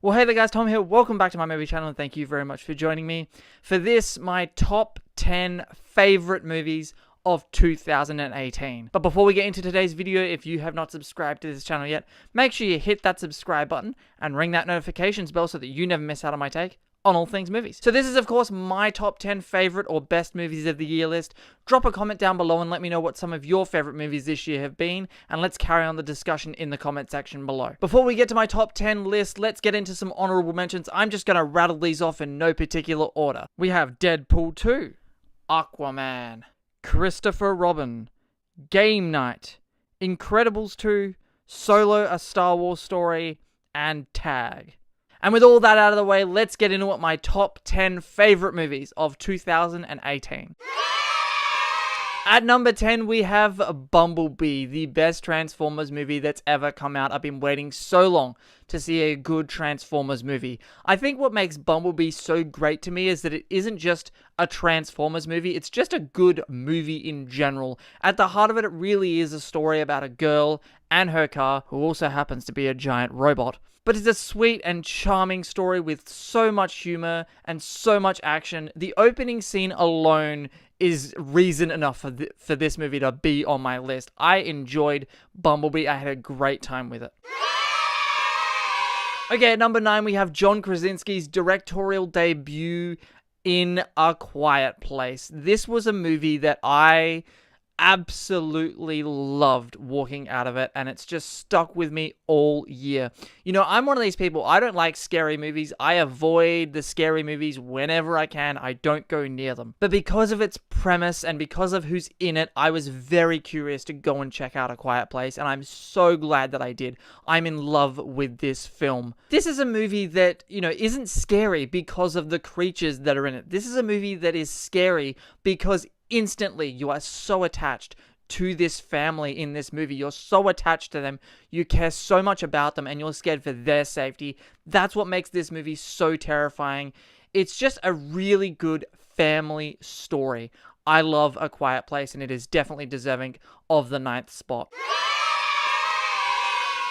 Well, hey there guys, Tom here. Welcome back to my movie channel and thank you very much for joining me for this, my top 10 favorite movies of 2018. But before we get into today's video, if you have not subscribed to this channel yet, make sure you hit that subscribe button and ring that notifications bell so that you never miss out on my take on all things movies. So this is of course my top 10 favorite or best movies of the year list. Drop a comment down below and let me know what some of your favorite movies this year have been, and let's carry on the discussion in the comment section below. Before we get to my top 10 list, let's get into some honorable mentions. I'm just gonna rattle these off in no particular order. We have Deadpool 2, Aquaman, Christopher Robin, Game Night, Incredibles 2, Solo: A Star Wars Story, and Tag. And with all that out of the way, let's get into my top 10 favorite movies of 2018. At number 10, we have Bumblebee, the best Transformers movie that's ever come out. I've been waiting so long to see a good Transformers movie. I think what makes Bumblebee so great to me is that it isn't just a Transformers movie, it's just a good movie in general. At the heart of it, it really is a story about a girl and her car, who also happens to be a giant robot. But it's a sweet and charming story with so much humor and so much action. The opening scene alone is reason enough for this movie to be on my list. I enjoyed Bumblebee. I had a great time with it. Okay, at number 9, we have John Krasinski's directorial debut in A Quiet Place. This was a movie that I absolutely loved walking out of it, and it's just stuck with me all year. You know, I'm one of these people, I don't like scary movies. I avoid the scary movies whenever I can. I don't go near them. But because of its premise and because of who's in it, I was very curious to go and check out A Quiet Place, and I'm so glad that I did. I'm in love with this film. This is a movie that, you know, isn't scary because of the creatures that are in it. This is a movie that is scary because instantly you are so attached to this family in this movie. You're so attached to them. You care so much about them and you're scared for their safety. That's what makes this movie so terrifying. It's just a really good family story. I love A Quiet Place and it is definitely deserving of the 9th spot.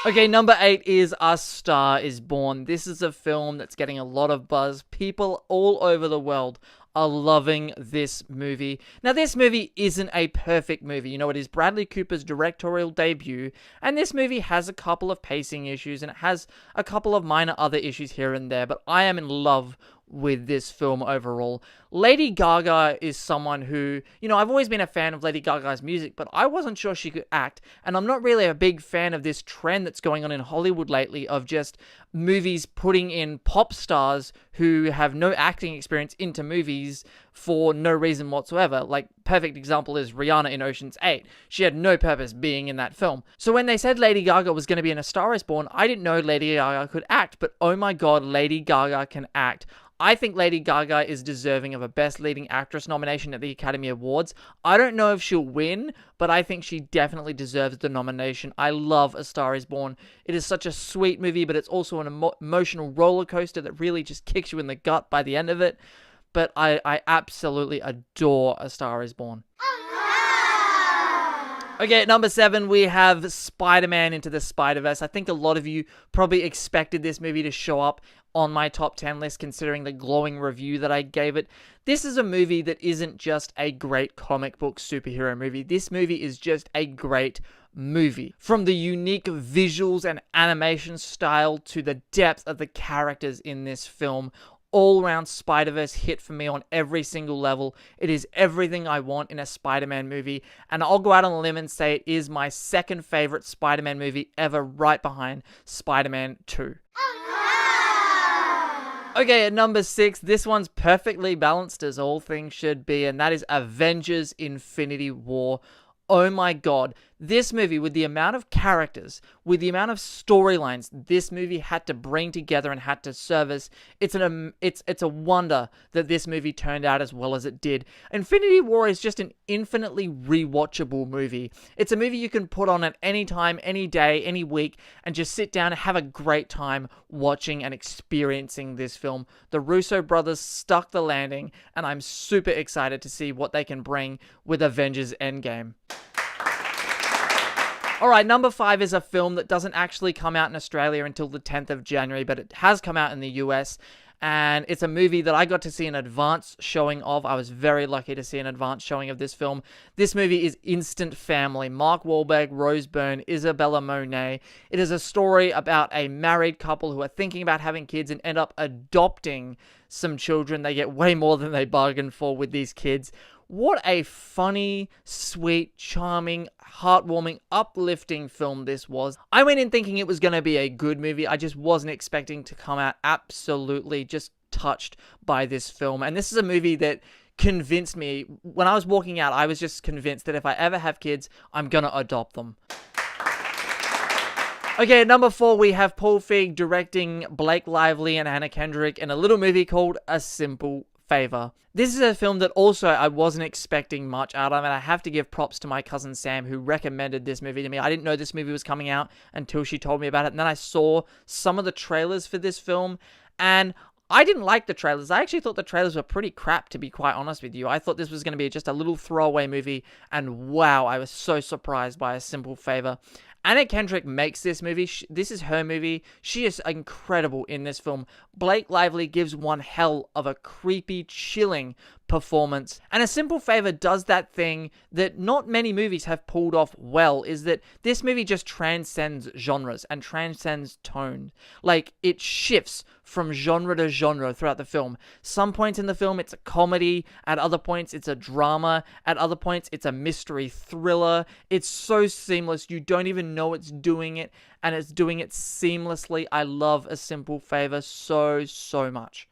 Okay, number 8 is A Star Is Born. This is a film that's getting a lot of buzz. People all over the world are loving this movie. Now, this movie isn't a perfect movie. You know, it is Bradley Cooper's directorial debut, and this movie has a couple of pacing issues, and it has a couple of minor other issues here and there, but I am in love with this film overall. Lady Gaga is someone who, you know, I've always been a fan of Lady Gaga's music, but I wasn't sure she could act, and I'm not really a big fan of this trend that's going on in Hollywood lately of just movies putting in pop stars who have no acting experience into movies for no reason whatsoever. Like, perfect example is Rihanna in Ocean's 8. She had no purpose being in that film. So when they said Lady Gaga was going to be in A Star Is Born, I didn't know Lady Gaga could act, but oh my god, Lady Gaga can act. I think Lady Gaga is deserving of a Best Leading Actress nomination at the Academy Awards. I don't know if she'll win, but I think she definitely deserves the nomination. I love A Star Is Born. It is such a sweet movie, but it's also an emotional roller coaster that really just kicks you in the gut by the end of it. But I absolutely adore A Star Is Born. Okay, at number 7, we have Spider-Man Into the Spider-Verse. I think a lot of you probably expected this movie to show up on my top 10 list, considering the glowing review that I gave it. This is a movie that isn't just a great comic book superhero movie. This movie is just a great movie. From the unique visuals and animation style to the depth of the characters in this film, all-round Spider-Verse hit for me on every single level. It is everything I want in a Spider-Man movie, and I'll go out on a limb and say it is my second favorite Spider-Man movie ever, right behind Spider-Man 2. Okay, at number 6, this one's perfectly balanced as all things should be, and that is Avengers: Infinity War. Oh my god, this movie, with the amount of characters, with the amount of storylines this movie had to bring together and had to service, it's a wonder that this movie turned out as well as it did. Infinity War is just an infinitely rewatchable movie. It's a movie you can put on at any time, any day, any week, and just sit down and have a great time watching and experiencing this film. The Russo brothers stuck the landing, and I'm super excited to see what they can bring with Avengers Endgame. Alright, number 5 is a film that doesn't actually come out in Australia until the 10th of January, but it has come out in the US, and it's a movie that I got to see an advance showing of. I was very lucky to see an advance showing of this film. This movie is Instant Family. Mark Wahlberg, Rose Byrne, Isabella Monet. It is a story about a married couple who are thinking about having kids and end up adopting some children. They get way more than they bargained for with these kids. What a funny, sweet, charming, heartwarming, uplifting film this was. I went in thinking it was going to be a good movie. I just wasn't expecting to come out absolutely just touched by this film. And this is a movie that convinced me. When I was walking out, I was just convinced that if I ever have kids, I'm going to adopt them. Okay, at number 4, we have Paul Feig directing Blake Lively and Anna Kendrick in a little movie called A Simple Favor. This is a film that also I wasn't expecting much out of, and I have to give props to my cousin Sam, who recommended this movie to me. I didn't know this movie was coming out until she told me about it, and then I saw some of the trailers for this film, and I didn't like the trailers. I actually thought the trailers were pretty crap, to be quite honest with you. I thought this was going to be just a little throwaway movie, and wow, I was so surprised by A Simple Favor. Anna Kendrick makes this movie. This is her movie. She is incredible in this film. Blake Lively gives one hell of a creepy, chilling performance. And A Simple Favor does that thing that not many movies have pulled off well, is that this movie just transcends genres and transcends tone. Like, it shifts from genre to genre throughout the film. Some points in the film, it's a comedy. At other points, it's a drama. At other points, it's a mystery thriller. It's so seamless. You don't even know it's doing it, and it's doing it seamlessly. I love A Simple Favor so much.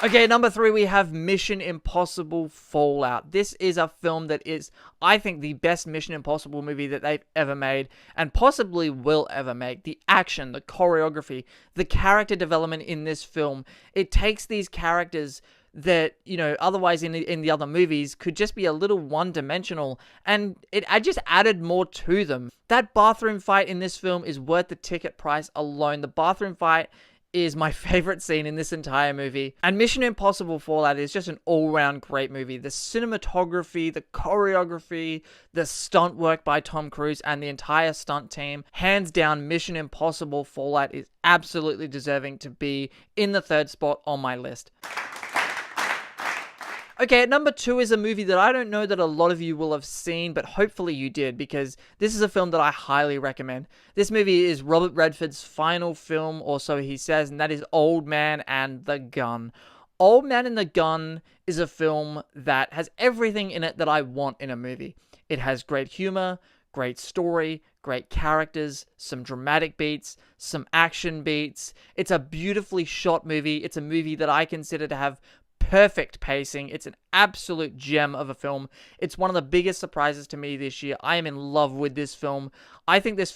Okay, number 3, we have Mission Impossible Fallout. This is a film that is, I think, the best Mission Impossible movie that they've ever made, and possibly will ever make. The action, the choreography, the character development in this film. It takes these characters that, you know, otherwise in the other movies could just be a little one-dimensional, and I just added more to them. That bathroom fight in this film is worth the ticket price alone. The bathroom fight is my favorite scene in this entire movie. And Mission Impossible Fallout is just an all-round great movie. The cinematography, the choreography, the stunt work by Tom Cruise and the entire stunt team. Hands down, Mission Impossible Fallout is absolutely deserving to be in the 3rd spot on my list. Okay, at number 2 is a movie that I don't know that a lot of you will have seen, but hopefully you did, because this is a film that I highly recommend. This movie is Robert Redford's final film, or so he says, and that is Old Man and the Gun. Old Man and the Gun is a film that has everything in it that I want in a movie. It has great humor, great story, great characters, some dramatic beats, some action beats. It's a beautifully shot movie. It's a movie that I consider to have perfect pacing. It's an absolute gem of a film. It's one of the biggest surprises to me this year. I am in love with this film. I hope this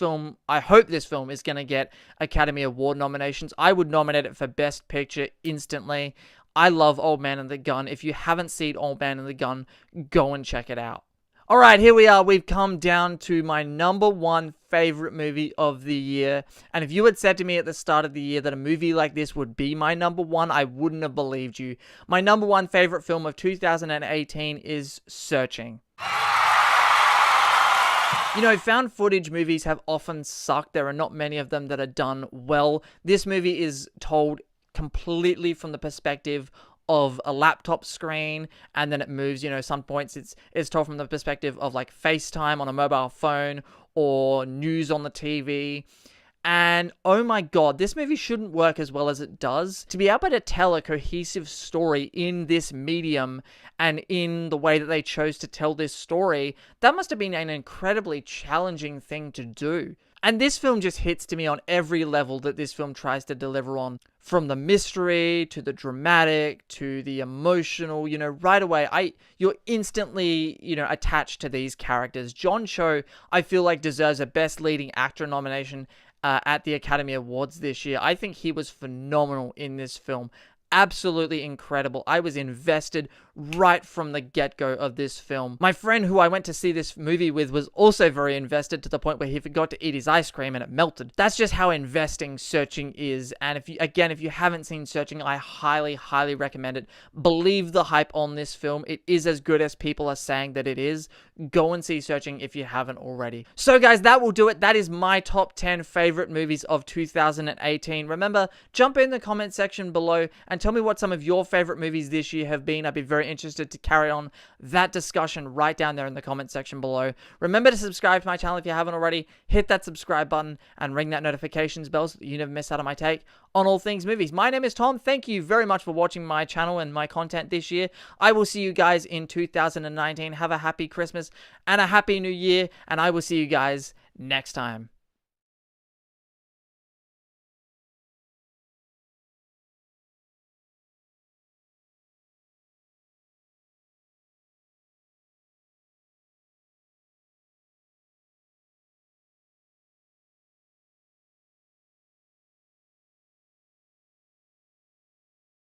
film is going to get Academy Award nominations. I would nominate it for Best Picture instantly. I love Old Man and the Gun. If you haven't seen Old Man and the Gun, go and check it out. Alright, here we are. We've come down to my number 1 favorite movie of the year. And if you had said to me at the start of the year that a movie like this would be my number 1, I wouldn't have believed you. My number 1 favorite film of 2018 is Searching. You know, found footage movies have often sucked. There are not many of them that are done well. This movie is told completely from the perspective of a laptop screen, and then it moves, you know, some points it's told from the perspective of like FaceTime on a mobile phone or news on the TV. And oh my god, this movie shouldn't work as well as it does. To be able to tell a cohesive story in this medium and in the way that they chose to tell this story, that must have been an incredibly challenging thing to do. And this film just hits to me on every level that this film tries to deliver on. From the mystery, to the dramatic, to the emotional, you know, right away, you're instantly, you know, attached to these characters. John Cho, I feel like, deserves a Best Leading Actor nomination at the Academy Awards this year. I think he was phenomenal in this film. Absolutely incredible. I was invested right from the get-go of this film. My friend who I went to see this movie with was also very invested, to the point where he forgot to eat his ice cream and it melted. That's just how investing Searching is. And if you haven't seen Searching, I highly recommend it. Believe the hype on this film. It is as good as people are saying that it is. Go and see Searching if you haven't already. So guys, that will do it. That is my top 10 favorite movies of 2018. Remember, jump in the comment section below and tell me what some of your favorite movies this year have been. I'd be very interested to carry on that discussion right down there in the comment section below. Remember to subscribe to my channel if you haven't already. Hit that subscribe button and ring that notifications bell so that you never miss out on my take on all things movies. My name is Tom. Thank you very much for watching my channel and my content this year. I will see you guys in 2019. Have a happy Christmas and a happy new year, and I will see you guys next time.